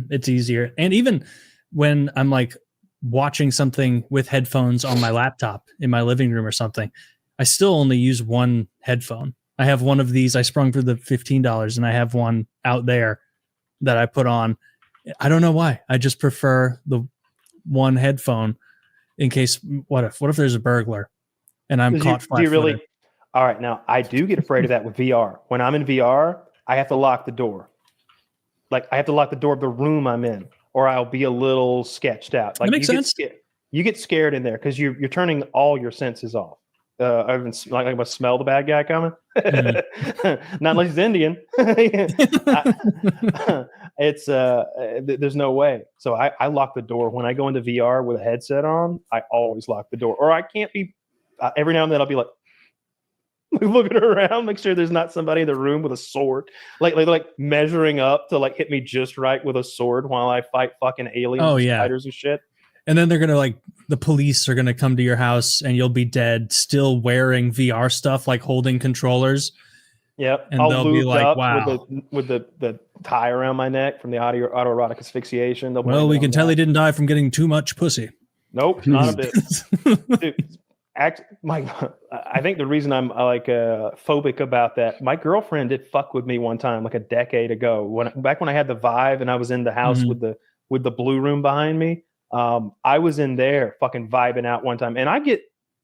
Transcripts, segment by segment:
It's easier. And even when I'm like watching something with headphones on my laptop in my living room or something, I still only use one headphone. I have one of these. I sprung for the $15 and I have one out there that I put on. I don't know why. I just prefer the one headphone in case, what if there's a burglar and I'm caught flat-footed? All right. Now I do get afraid of that with VR. When I'm in VR, I have to lock the door. Like I have to lock the door of the room I'm in, or I'll be a little sketched out. Like that makes sense. You get scared in there because you're turning all your senses off. I must smell the bad guy coming. Not unless he's Indian. It's there's no way. So I lock the door when I go into VR with a headset on. I always lock the door, or I can't be. Every now and then I'll be like looking around, make sure there's not somebody in the room with a sword, like measuring up to like hit me just right with a sword while I fight fucking aliens, spiders and shit. And then they're gonna the police are gonna come to your house and you'll be dead, still wearing VR stuff, like holding controllers. Yep, and they'll be like, "Wow," with the tie around my neck from the autoerotic asphyxiation. Well, we can tell he didn't die from getting too much pussy. Nope, not a bit. Dude, I think the reason I'm phobic about that, my girlfriend did fuck with me one time, like a decade ago, back when I had the Vive and I was in the house with the blue room behind me. I was in there fucking vibing out one time, and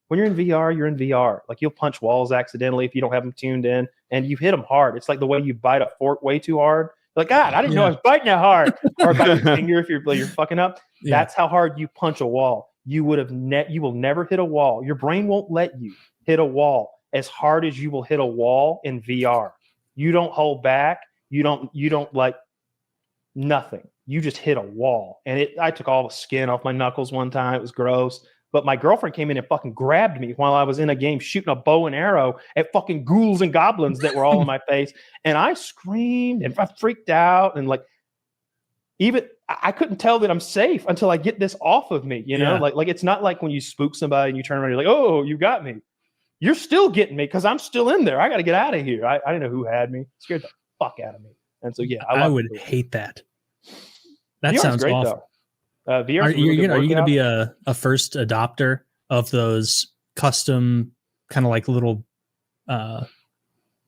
when you're in VR, you're in VR. Like you'll punch walls accidentally if you don't have them tuned in, and you hit them hard. It's like the way you bite a fork way too hard. Like, God, I didn't know I was biting that hard. Or bite your finger if you're fucking up. Yeah. That's how hard you punch a wall. You will never hit a wall. Your brain won't let you hit a wall as hard as you will hit a wall in VR. You don't hold back. You don't like nothing. You just hit a wall. And I took all the skin off my knuckles one time. It was gross. But my girlfriend came in and fucking grabbed me while I was in a game shooting a bow and arrow at fucking ghouls and goblins that were all in my face. And I screamed and I freaked out. And like, even I couldn't tell that I'm safe until I get this off of me, you know, like it's not like when you spook somebody and you turn around, you're like, oh, you got me. You're still getting me because I'm still in there. I got to get out of here. I didn't know who had me. It scared the fuck out of me. And so, yeah, I would hate that. That VR sounds great, awful. VR are you going to be a first adopter of those custom kind of like little, I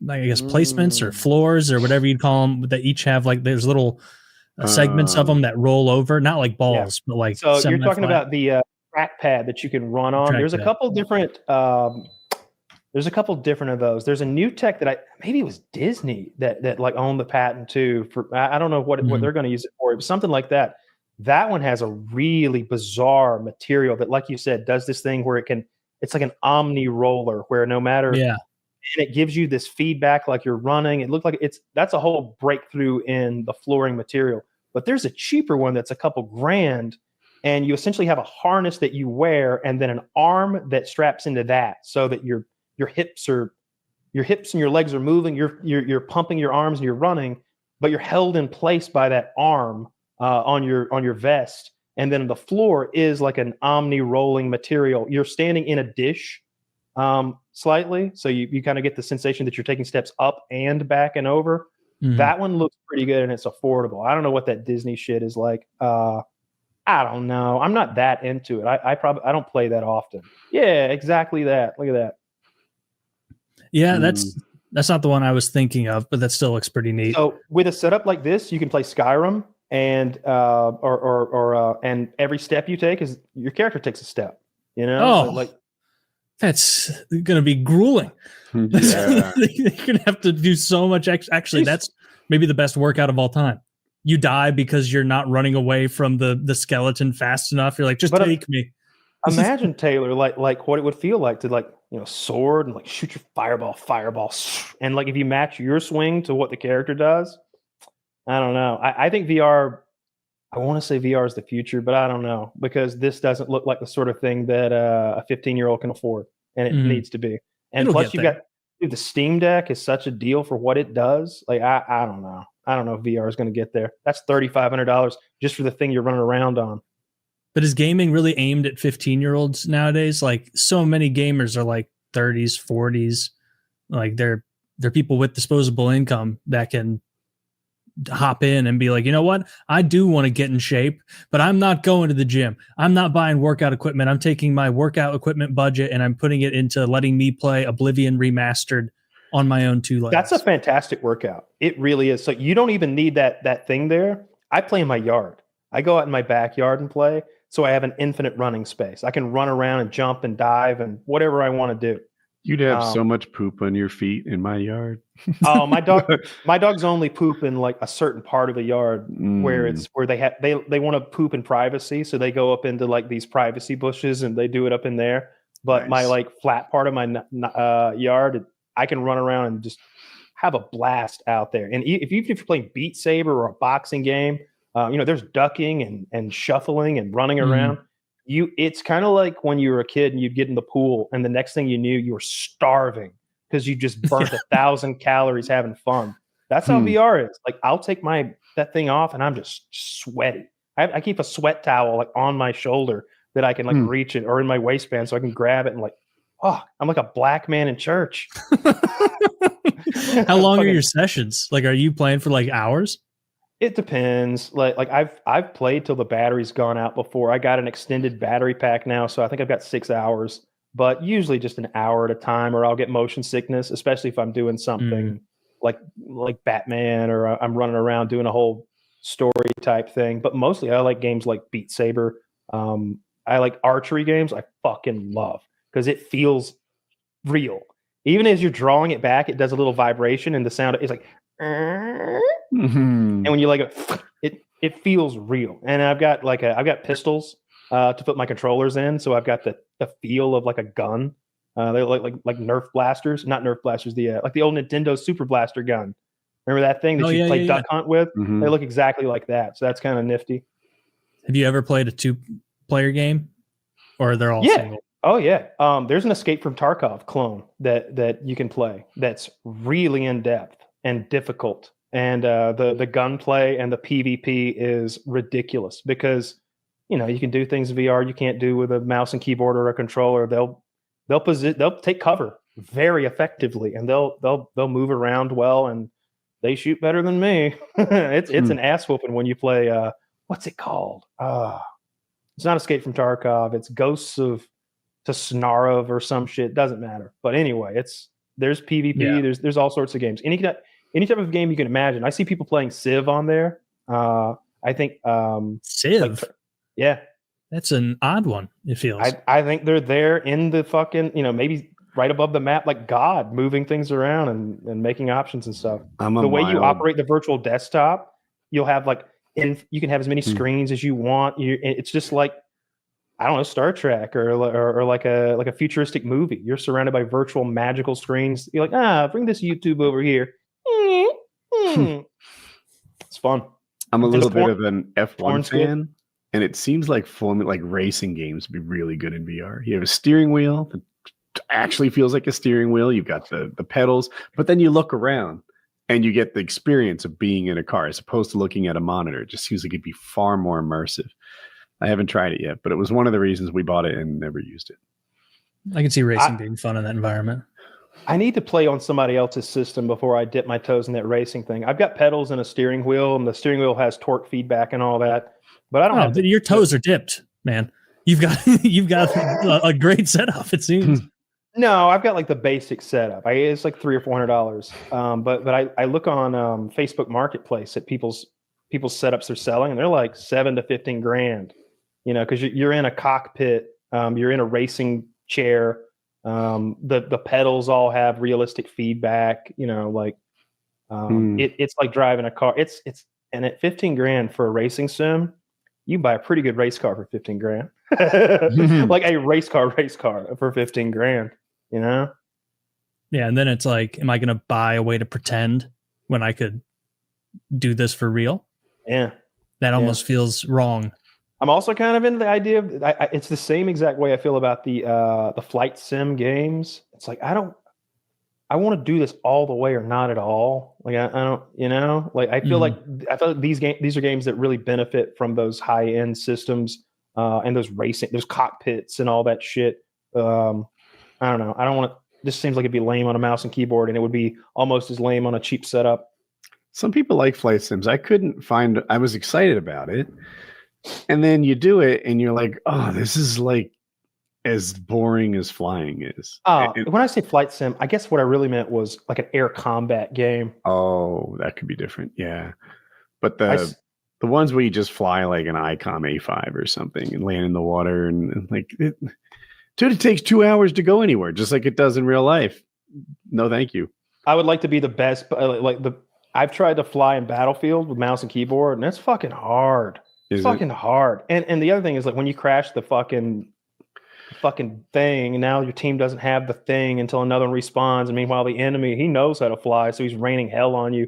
guess, placements or floors or whatever you'd call them that each have like there's little segments of them that roll over, not like balls, but like. So you're talking about the trackpad that you can run on. There's a couple different. There's a couple different of those. There's a new tech that maybe it was Disney that like owned the patent too. For I don't know what they're going to use it for. It was something like that. That one has a really bizarre material that, like you said, does this thing where it's like an omni roller where no matter, and it gives you this feedback like you're running. It looked like that's a whole breakthrough in the flooring material. But there's a cheaper one that's a couple grand, and you essentially have a harness that you wear and then an arm that straps into that so that your hips and your legs are moving. You're pumping your arms and you're running, but you're held in place by that arm on your vest. And then the floor is like an omni rolling material. You're standing in a dish slightly, so you kind of get the sensation that you're taking steps up and back and over. That one looks pretty good and it's affordable. I don't know what that Disney shit is like. I don't know. I'm not that into it. I don't play that often. Yeah, exactly that. Look at that. Yeah, that's not the one I was thinking of, but that still looks pretty neat. So with a setup like this, you can play Skyrim, and and every step you take is your character takes a step. You know, that's gonna be grueling. Yeah. You're gonna have to do so much. Actually, that's maybe the best workout of all time. You die because you're not running away from the skeleton fast enough. You're like, take me. Imagine, Taylor, like what it would feel like to sword and like shoot your fireball, and like if you match your swing to what the character does. I don't know. I think VR. I want to say VR is the future, but I don't know because this doesn't look like the sort of thing that a 15-year-old can afford, and it needs to be. And plus, you've got the Steam Deck is such a deal for what it does. Like I don't know. I don't know if VR is going to get there. That's $3,500 just for the thing you're running around on. But is gaming really aimed at 15-year-olds nowadays? Like so many gamers are like 30s, 40s. Like they're people with disposable income that can hop in and be like, you know what? I do want to get in shape, but I'm not going to the gym. I'm not buying workout equipment. I'm taking my workout equipment budget and I'm putting it into letting me play Oblivion Remastered on my own two legs. That's a fantastic workout. It really is. So you don't even need that thing there. I play in my yard. I go out in my backyard and play. So I have an infinite running space. I can run around and jump and dive and whatever I want to do. You'd have so much poop on your feet in my yard. Oh, my dogs only poop in like a certain part of the yard where they want to poop in privacy. So they go up into like these privacy bushes and they do it up in there. But my like flat part of my yard, I can run around and just have a blast out there. And if you're playing Beat Saber or a boxing game, there's ducking and shuffling and running around. It's kind of like when you were a kid and you'd get in the pool and the next thing you knew, you were starving because you just burnt 1,000 calories having fun. That's how VR is. Like I'll take that thing off and I'm just sweaty. I keep a sweat towel like on my shoulder that I can like reach it or in my waistband so I can grab it and like, oh, I'm like a black man in church. How long are your sessions? Like, are you playing for like hours? It depends. Like I've played till the battery's gone out before. I got an extended battery pack now, so I think I've got 6 hours, but usually just an hour at a time, or I'll get motion sickness, especially if I'm doing something like Batman or I'm running around doing a whole story type thing. But mostly I like games like Beat Saber. I like archery games. I fucking love because it feels real. Even as you're drawing it back, it does a little vibration and the sound is like. And when you like it feels real. And I've got pistols to put my controllers in, so I've got the feel of like a gun. They look like Nerf blasters, not Nerf blasters, like the old Nintendo Super Blaster gun. Remember that thing that you play duck hunt with? They look exactly like that. So that's kind of nifty. Have you ever played a 2-player game, or they're all single? Oh yeah. There's an Escape from Tarkov clone that you can play. That's really in depth and difficult. And the gunplay and the PvP is ridiculous because you can do things in VR you can't do with a mouse and keyboard or a controller. They'll take cover very effectively and they'll move around well and they shoot better than me. It's an ass whooping when you play. What's it called? It's not Escape from Tarkov. It's Ghosts of Tasnarov or some shit. Doesn't matter. But anyway, there's PvP. Yeah. There's all sorts of games. Any type of game you can imagine. I see people playing Civ on there. I think Civ. Yeah, that's an odd one. It feels. I think they're there in the fucking maybe right above the map, like God, moving things around and making options and stuff. The way you operate the virtual desktop, you'll have you can have as many screens as you want. It's just like I don't know, Star Trek or like a futuristic movie. You're surrounded by virtual magical screens. You're like, bring this YouTube over here. It's fun. I'm a little bit of an F1 fan, and it seems like racing games would be really good in VR. You have a steering wheel that actually feels like a steering wheel. You've got the pedals, but then you look around and you get the experience of being in a car as opposed to looking at a monitor. It just seems like it'd be far more immersive. I haven't tried it yet, but it was one of the reasons we bought it and never used it. I can see racing being fun in that environment. I need to play on somebody else's system before I dip my toes in that racing thing. I've got pedals and a steering wheel, and the steering wheel has torque feedback and all that. But I don't have your toes are dipped, man. You've got a great setup, it seems. No, I've got like the basic setup. It's like $300 or $400. But I look on Facebook Marketplace at people's setups they're selling, and they're like $7,000 to $15,000. Because you're in a cockpit, you're in a racing chair. The pedals all have realistic feedback. It's like driving a car. And at $15,000 for a racing sim, you can buy a pretty good race car for $15,000. Like a race car for $15,000. Yeah, and then it's like, am I going to buy a way to pretend when I could do this for real? Yeah, that almost feels wrong. I'm also kind of into the idea of it's the same exact way I feel about the flight sim games. It's like I want to do this all the way or not at all. Like I don't, like I feel like these are games that really benefit from those high end systems and those cockpits and all that shit. I don't know. I don't want to. This seems like it'd be lame on a mouse and keyboard, and it would be almost as lame on a cheap setup. Some people like flight sims. I was excited about it. And then you do it and you're like, oh, this is like as boring as flying is. When I say flight sim, I guess what I really meant was like an air combat game. Oh, that could be different. Yeah. But the ones where you just fly like an ICOM A5 or something and land in the water and like it takes 2 hours to go anywhere, just like it does in real life. No, thank you. I would like to be the best. I've tried to fly in Battlefield with mouse and keyboard, and it's fucking hard. It's fucking hard. And the other thing is like when you crash the fucking thing, and now your team doesn't have the thing until another one respawns. And meanwhile, the enemy, he knows how to fly, so he's raining hell on you.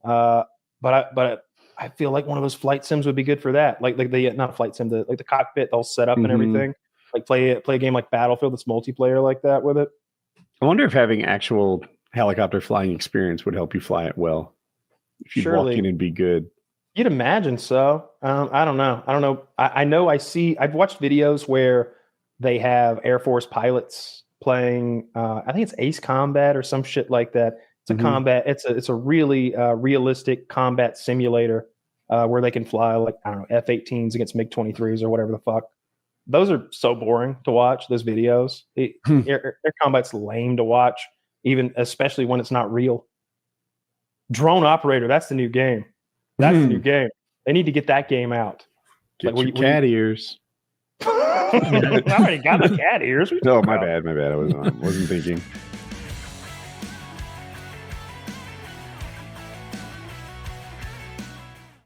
But I feel like one of those flight sims would be good for that. Like the not flight sim, the cockpit they'll set up and everything. Like play a game like Battlefield that's multiplayer like that with it. I wonder if having actual helicopter flying experience would help you fly it well. If you walk in and be good. You'd imagine so. I don't know. I know I've watched videos where they have Air Force pilots playing. I think it's Ace Combat or some shit like that. It's a combat. It's a really realistic combat simulator where they can fly like I don't know F-18s against MiG-23s or whatever the fuck. Those are so boring to watch. Those videos. Air combat's lame to watch, especially when it's not real. Drone Operator. That's the new game. That's the new game. They need to get that game out. Get your cat ears. I already got my cat ears. No, my bad. I wasn't thinking.